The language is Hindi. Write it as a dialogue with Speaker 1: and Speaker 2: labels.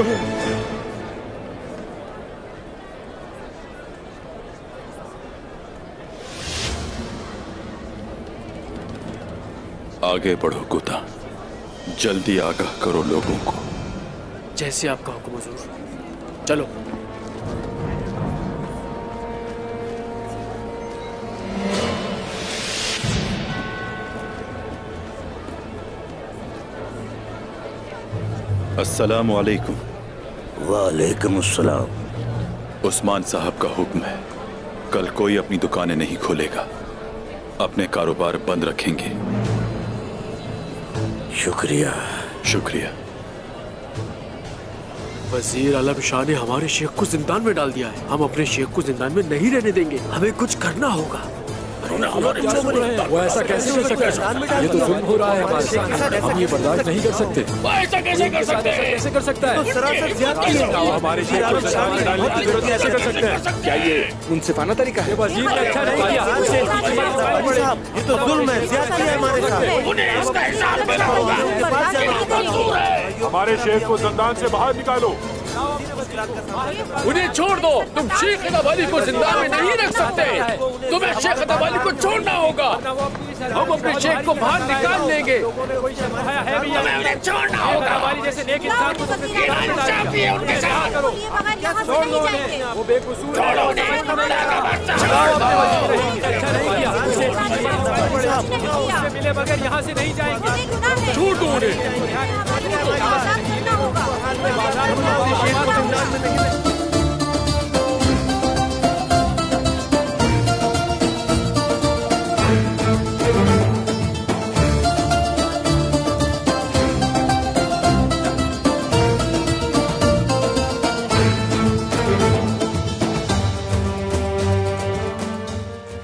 Speaker 1: आगे बढ़ो कुत्ता, जल्दी आगाह करो लोगों को।
Speaker 2: जैसे आपका हुक्म हुजूर। चलो।
Speaker 1: अस्सलामु अलैकुम।
Speaker 3: वालेकुम अस्सलाम।
Speaker 1: उस्मान साहब का हुक्म है, कल कोई अपनी दुकानें नहीं खोलेगा, अपने कारोबार बंद रखेंगे।
Speaker 3: शुक्रिया।
Speaker 1: शुक्रिया।
Speaker 2: वजीर आलम शाह ने हमारे शेख को जिंदान में डाल दिया है। हम अपने शेख को जिंदान में नहीं रहने देंगे, हमें कुछ करना होगा।
Speaker 4: वो ऐसा कैसे कर सकता है? ये तो जुल्म हो रहा है हमारे साथ, हम ये बर्दाश्त नहीं कर सकते।
Speaker 2: वो ऐसा कैसे कर सकते हैं?
Speaker 4: कैसे कर सकता है?
Speaker 5: सरासर ज़्यादती है।
Speaker 4: हमारे शेख को जिंदान में डालने की जरूरत कैसे कर सकते हैं?
Speaker 5: क्या ये मुनसिफाना तरीका है?
Speaker 4: वजीर ने अच्छा नहीं किया।
Speaker 5: ये तो जुल्म है, ज़्यादती है हमारे साथ।
Speaker 2: उन्हें इसका हिसाब देना होगा।
Speaker 4: हमारे शेख को जिंदान से बाहर निकालो।
Speaker 2: उन्हें छोड़ दो। तुम शेख अदब अली को जिंदान में नहीं रख सकते। तुम्हें शेख अदब अली को छोड़ना होगा। हम अपने शेख को बाहर निकाल लेंगे। तुम्हें उन्हें छोड़ना होगा। हमारी जैसे नेक इंसान को इंसाफी है उनके साथ।
Speaker 4: छोड़ दो उन्हें, वो बेकसूर है।
Speaker 2: छोड़ो उन्हें।
Speaker 4: अच्छा नहीं किया। उससे मिले बगैर यहाँ से नहीं जाएंगे।
Speaker 2: छोड़ दो उन्हें।
Speaker 6: होगा।